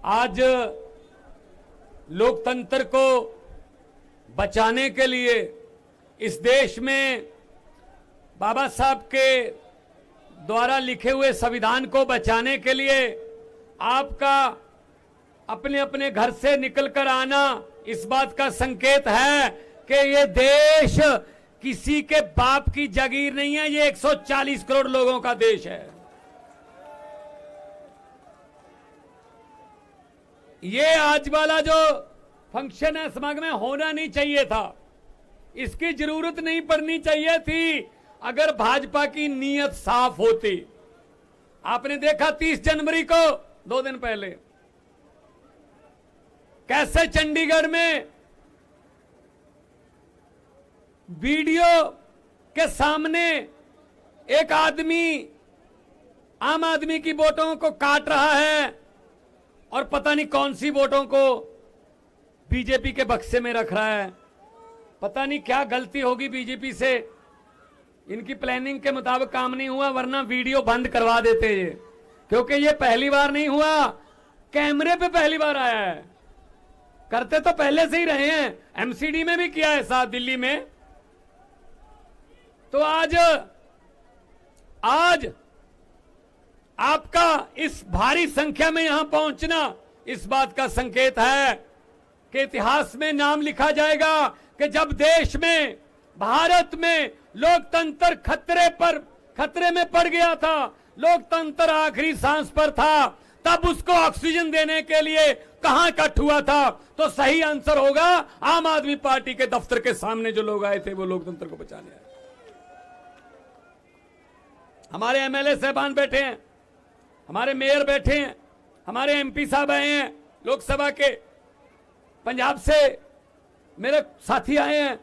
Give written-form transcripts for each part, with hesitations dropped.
आज लोकतंत्र को बचाने के लिए इस देश में बाबा साहब के द्वारा लिखे हुए संविधान को बचाने के लिए आपका अपने अपने घर से निकलकर आना इस बात का संकेत है कि ये देश किसी के बाप की जागीर नहीं है, ये 140 करोड़ लोगों का देश है। ये आज वाला जो फंक्शन है समागम में होना नहीं चाहिए था, इसकी जरूरत नहीं पड़नी चाहिए थी अगर भाजपा की नीयत साफ होती। आपने देखा 30 जनवरी को 2 दिन पहले कैसे चंडीगढ़ में वीडियो के सामने एक आदमी आम आदमी की वोटों को काट रहा है और पता नहीं कौन सी वोटों को बीजेपी के बक्से में रख रहा है। पता नहीं क्या गलती होगी बीजेपी से, इनकी प्लानिंग के मुताबिक काम नहीं हुआ, वरना वीडियो बंद करवा देते ये, क्योंकि ये पहली बार नहीं हुआ, कैमरे पे पहली बार आया है। करते तो पहले से ही रहे हैं, एमसीडी में भी किया है साथ दिल्ली में। तो आज आपका इस भारी संख्या में यहां पहुंचना इस बात का संकेत है कि इतिहास में नाम लिखा जाएगा कि जब देश में, भारत में लोकतंत्र खतरे में पड़ गया था, लोकतंत्र आखिरी सांस पर था, तब उसको ऑक्सीजन देने के लिए कहां इकट्ठ हुआ था? तो सही आंसर होगा आम आदमी पार्टी के दफ्तर के सामने जो लोग आए थे वो लोकतंत्र को बचाने आए। हमारे एमएलए साहबान बैठे हैं, हमारे मेयर बैठे हैं, हमारे एमपी साहब आए हैं लोकसभा के, पंजाब से मेरे साथी आए हैं।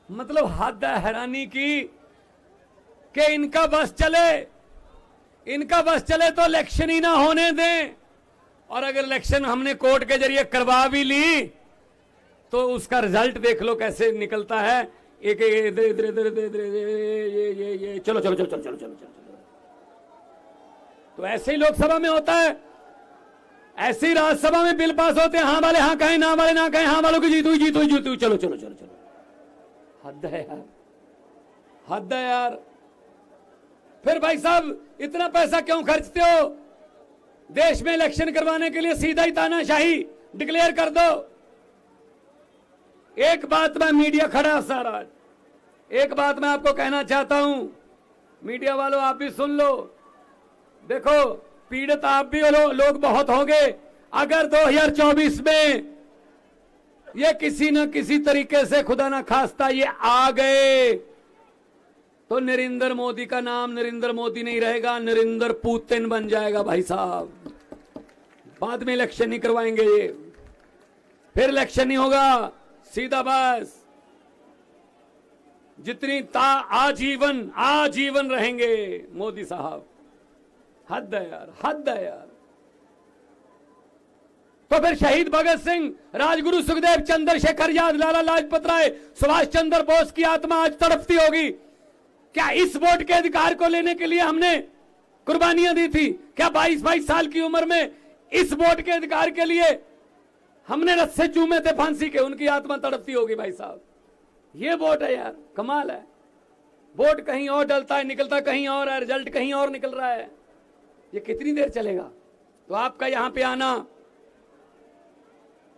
मतलब हद है हैरानी की कि इनका बस चले तो इलेक्शन ही ना होने दें, और अगर इलेक्शन हमने कोर्ट के जरिए करवा भी ली तो उसका रिजल्ट देख लो कैसे निकलता है। एक इधर इधर इधर इधर ये चलो चलो चलो चलो चलो चलो चलो। तो ऐसे ही लोकसभा में होता है, ऐसे ही राज्यसभा में बिल पास होते हैं, हाँ वाले हाँ कहें, ना वाले ना कहें, हाँ वालों की जीत हुई जीत हुई जीत हुई, चलो चलो चलो चलो। हद है यार, हद है यार। फिर भाई साहब इतना पैसा क्यों खर्चते हो? देश में इलेक्शन करवाने के लिए सीधा ही तानाशाही डिक्लेयर कर दो। एक बात मैं मीडिया खड़ा सारा, एक बात मैं आपको कहना चाहता हूं, मीडिया वालों आप भी सुन लो। देखो पीड़ित आप भी लोग बहुत होंगे। अगर 2024 में ये किसी न किसी तरीके से खुदा ना खास्ता ये आ गए तो नरेंद्र मोदी का नाम नरेंद्र मोदी नहीं रहेगा, नरेंद्र पुतिन बन जाएगा भाई साहब। बाद में इलेक्शन नहीं करवाएंगे ये, फिर इलेक्शन नहीं होगा, सीधा बस जितनी आजीवन आजीवन रहेंगे मोदी साहब। हद है यार, हद है यार। तो फिर शहीद भगत सिंह, राजगुरु सुखदेव, चंद्रशेखर आजाद, लाला लाजपत राय, सुभाष चंद्र बोस की आत्मा आज तड़पती होगी। क्या इस वोट के अधिकार को लेने के लिए हमने कुर्बानियां दी थी? क्या 22-22 साल की उम्र में इस वोट के अधिकार के लिए हमने रस्से चूमे थे फांसी के? उनकी आत्मा तड़पती होगी भाई साहब। ये वोट है यार, कमाल है। वोट कहीं और डलता है, निकलता कहीं और है, रिजल्ट कहीं और निकल रहा है। ये कितनी देर चलेगा? तो आपका यहां पे आना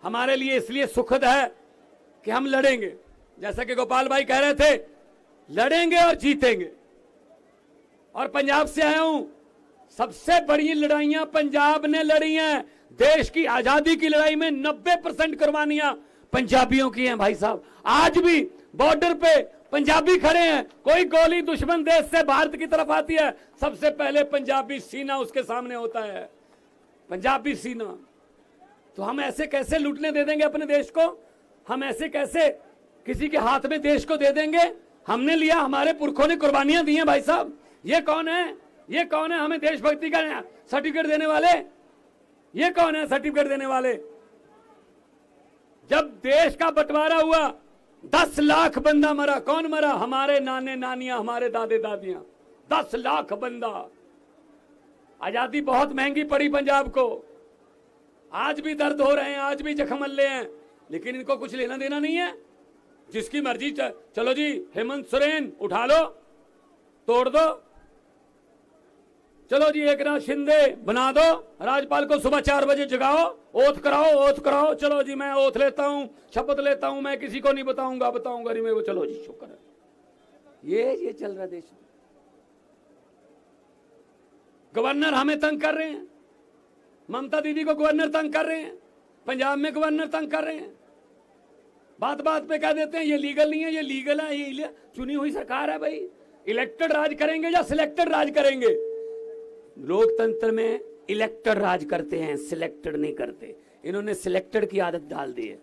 हमारे लिए इसलिए सुखद है कि हम लड़ेंगे, जैसा कि गोपाल भाई कह रहे थे, लड़ेंगे और जीतेंगे। और पंजाब से आया हूं, सबसे बड़ी लड़ाइयां पंजाब ने लड़ी हैं। देश की आजादी की लड़ाई में 90% कुर्बानियां पंजाबियों की हैं भाई साहब। आज भी बॉर्डर पे पंजाबी खड़े हैं, कोई गोली दुश्मन देश से भारत की तरफ आती है, सबसे पहले पंजाबी सीना उसके सामने होता है, पंजाबी सीना। तो हम ऐसे कैसे लूटने दे देंगे अपने देश को? हम ऐसे कैसे किसी के हाथ में देश को दे देंगे? हमने लिया, हमारे पुरखों ने कुर्बानियां दी हैं भाई साहब। ये कौन है? ये कौन है हमें देशभक्ति का सर्टिफिकेट देने वाले? ये कौन है सर्टिफिकेट देने वाले? जब देश का बंटवारा हुआ 10 लाख बंदा मरा। कौन मरा? हमारे नाने नानियां, हमारे दादे दादियां। 10 लाख बंदा। आजादी बहुत महंगी पड़ी पंजाब को। आज भी दर्द हो रहे हैं, आज भी जख्म मल्ले हैं, लेकिन इनको कुछ लेना देना नहीं है। जिसकी मर्जी चलो जी हेमंत सोरेन उठा लो, तोड़ दो, चलो जी एकनाथ शिंदे बना दो, राज्यपाल को सुबह 4 बजे जगाओ, ओथ कराओ, चलो जी मैं ओथ लेता हूं, शपथ लेता हूं, मैं किसी को नहीं बताऊंगा नहीं मैं वो, चलो जी शुक्र है। ये चल रहा है देश में। गवर्नर हमें तंग कर रहे हैं, ममता दीदी को गवर्नर तंग कर रहे हैं, पंजाब में गवर्नर तंग कर रहे हैं, बात बात पे कह देते हैं ये लीगल नहीं है, ये लीगल है, ये चुनी हुई सरकार है भाई। इलेक्टेड राज करेंगे या सिलेक्टेड राज करेंगे? लोकतंत्र में इलेक्टेड राज करते हैं, सिलेक्टेड नहीं करते। इन्होंने सिलेक्टेड की आदत डाल दी है।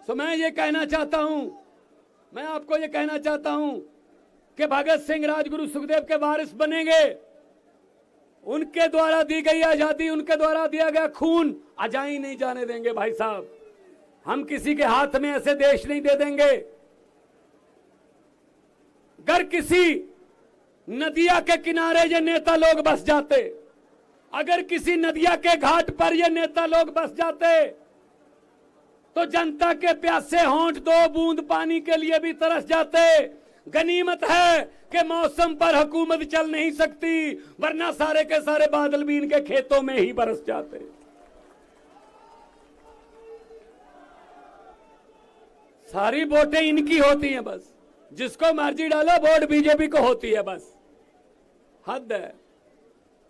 तो मैं ये कहना चाहता हूं, मैं आपको ये कहना चाहता हूं कि भगत सिंह राजगुरु सुखदेव के वारिस बनेंगे। उनके द्वारा दी गई आजादी, उनके द्वारा दिया गया खून अजाई नहीं जाने देंगे भाई साहब। हम किसी के हाथ में ऐसे देश नहीं दे देंगे। अगर किसी नदिया के किनारे ये नेता लोग बस जाते, अगर किसी नदिया के घाट पर ये नेता लोग बस जाते, तो जनता के प्यासे होंठ 2 बूंद पानी के लिए भी तरस जाते। गनीमत है कि मौसम पर हुकूमत चल नहीं सकती, वरना सारे के सारे बादल भी इनके खेतों में ही बरस जाते। सारी वोटें इनकी होती हैं, बस जिसको मर्जी डालो वोट बीजेपी को होती है, बस हद है।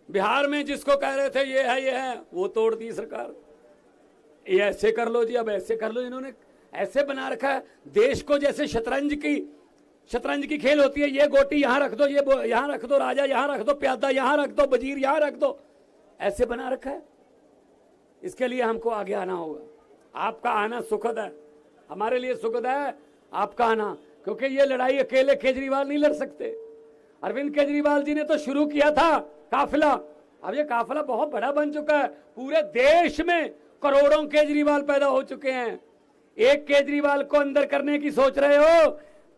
बिहार में जिसको कह रहे थे ये है, वो तोड़ दी सरकार। ये ऐसे कर लो जी, अब ऐसे कर लो। इन्होंने ऐसे बना रखा है देश को, जैसे शतरंज की खेल होती है। ये गोटी यहां रख दो, ये यहां रख दो, राजा यहां रख दो, प्यादा यहां रख दो, वजीर यहां रख दो, ऐसे बना रखा है। इसके लिए हमको आगे आना होगा। आपका आना सुखद है, हमारे लिए सुखद है आपका आना, क्योंकि ये लड़ाई अकेले केजरीवाल नहीं लड़ सकते। अरविंद केजरीवाल जी ने तो शुरू किया था काफिला, अब ये काफिला बहुत बड़ा बन चुका है। पूरे देश में करोड़ों केजरीवाल पैदा हो चुके हैं। एक केजरीवाल को अंदर करने की सोच रहे हो,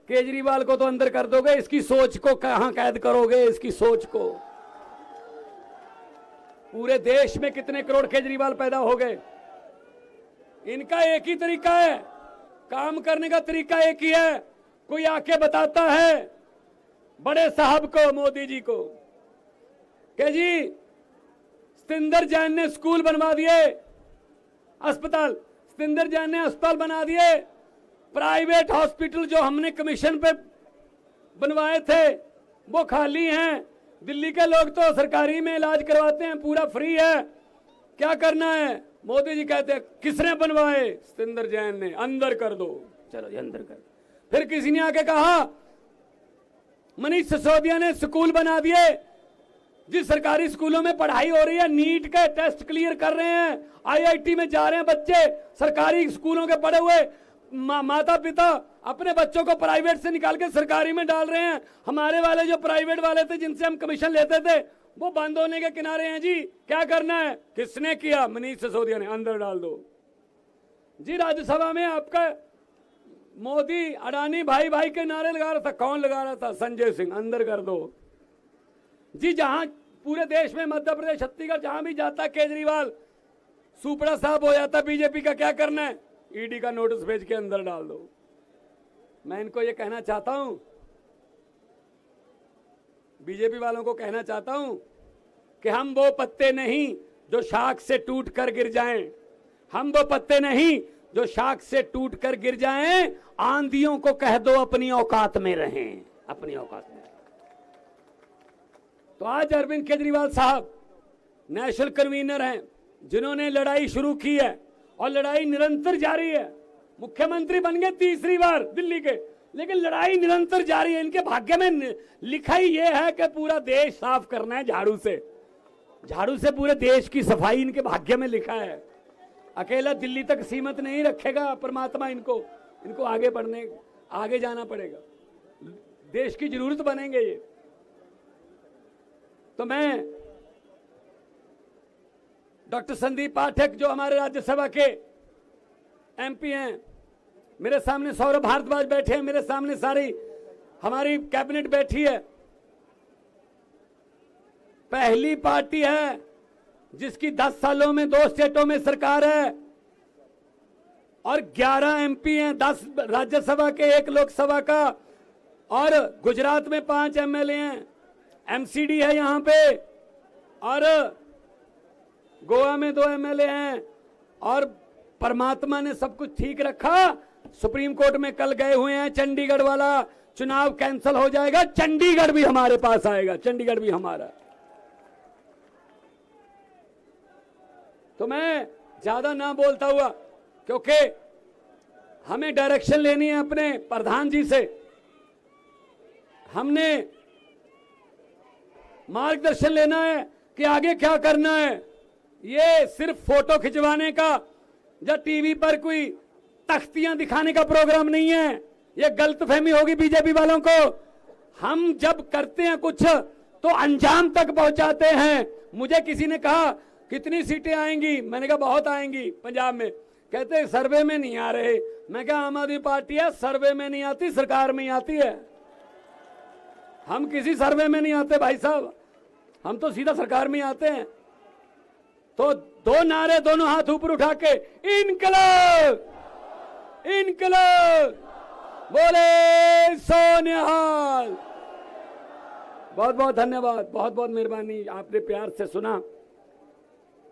केजरीवाल को तो अंदर कर दोगे, इसकी सोच को कहां कैद करोगे? इसकी सोच को पूरे देश में कितने करोड़ केजरीवाल पैदा हो गए। इनका एक ही तरीका है, काम करने का तरीका एक ही है। कोई आके बताता है बड़े साहब को, मोदी जी को, कि जी सतिंदर जैन ने स्कूल बनवा दिए, अस्पताल, सतिंदर जैन ने अस्पताल बना दिए। प्राइवेट हॉस्पिटल जो हमने कमीशन पे बनवाए थे वो खाली हैं। दिल्ली के लोग तो सरकारी में इलाज करवाते हैं, पूरा फ्री है। क्या करना है? मोदी जी कहते हैं किसने बनवाए? सतिंदर जैन ने, अंदर कर दो। चलो जी अंदर कर। फिर किसी ने आके कहा मनीष सिसोदिया ने स्कूल बना दिए। जिस सरकारी स्कूलों में पढ़ाई हो रही है, नीट के टेस्ट क्लियर कर रहे हैं, आईआईटी में जा रहे हैं बच्चे, सरकारी स्कूलों के पढ़े हुए माता पिता अपने बच्चों को प्राइवेट से निकाल के सरकारी में डाल रहे हैं। हमारे वाले जो प्राइवेट वाले थे, जिनसे हम कमीशन लेते थे, वो बंद होने के किनारे हैं जी। क्या करना है? किसने किया? मनीष सिसोदिया ने, अंदर डाल दो जी। राज्यसभा में आपका मोदी अडानी भाई भाई के नारे लगा रहा था। कौन लगा रहा था? संजय सिंह, अंदर कर दो जी। जहां पूरे देश में, मध्य प्रदेश, छत्तीसगढ़, जहां भी जाता केजरीवाल सुपड़ा साहब हो जाता बीजेपी का। क्या करना है? ईडी का नोटिस भेज के अंदर डाल दो। मैं इनको ये कहना चाहता हूं, बीजेपी वालों को कहना चाहता हूं कि हम वो पत्ते नहीं जो शाख से टूट कर गिर जाएं। हम वो पत्ते नहीं जो शाख से टूट कर गिर जाएं। आंधियों को कह दो अपनी औकात में रहें, अपनी औकात में। तो आज अरविंद केजरीवाल साहब नेशनल कन्वीनर हैं, जिन्होंने लड़ाई शुरू की है और लड़ाई निरंतर जारी है। मुख्यमंत्री बन गए 3री बार दिल्ली के, लेकिन लड़ाई निरंतर जारी है। इनके भाग्य में लिखा ही ये है कि पूरा देश साफ करना है झाड़ू से। झाड़ू से पूरे देश की सफाई इनके भाग्य में लिखा है। अकेला दिल्ली तक सीमित नहीं रखेगा परमात्मा इनको आगे बढ़ने, आगे जाना पड़ेगा। देश की जरूरत बनेंगे ये। तो मैं डॉक्टर संदीप पाठक, जो हमारे राज्यसभा के एमपी हैं, मेरे सामने सौरभ भारद्वाज बैठे हैं, मेरे सामने सारी हमारी कैबिनेट बैठी है। पहली पार्टी है जिसकी 10 सालों में 2 स्टेटों में सरकार है और 11 एमपी हैं, 10 राज्यसभा के, 1 लोकसभा का, और गुजरात में 5 एमएलए हैं, एमसीडी है यहां पे, और गोवा में 2 एमएलए हैं, और परमात्मा ने सब कुछ ठीक रखा। सुप्रीम कोर्ट में कल गए हुए हैं, चंडीगढ़ वाला चुनाव कैंसिल हो जाएगा, चंडीगढ़ भी हमारे पास आएगा, चंडीगढ़ भी हमारा। तो मैं ज्यादा ना बोलता हुआ, क्योंकि हमें डायरेक्शन लेनी है अपने प्रधान जी से, हमने मार्गदर्शन लेना है कि आगे क्या करना है। ये सिर्फ फोटो खिंचवाने का या टीवी पर कोई तख्तियां दिखाने का प्रोग्राम नहीं है। ये गलतफहमी होगी बीजेपी वालों को। हम जब करते हैं कुछ तो अंजाम तक पहुंचाते हैं। मुझे किसी ने कहा कितनी सीटें आएंगी, मैंने कहा बहुत आएंगी पंजाब में। कहते सर्वे में नहीं आ रहे। मैं कहा आम आदमी पार्टी है, सर्वे में नहीं आती, सरकार में ही आती है। हम किसी सर्वे में नहीं आते भाई साहब, हम तो सीधा सरकार में ही आते हैं। तो 2 नारे, दोनों हाथ ऊपर उठा के, इनकलाब इनकलाब, बोले सोनिहाल। बहुत बहुत धन्यवाद, बहुत बहुत मेहरबानी, आपने प्यार से सुना।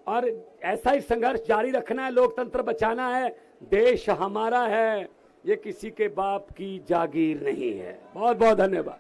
और ऐसा ही संघर्ष जारी रखना है, लोकतंत्र बचाना है। देश हमारा है, ये किसी के बाप की जागीर नहीं है। बहुत बहुत धन्यवाद।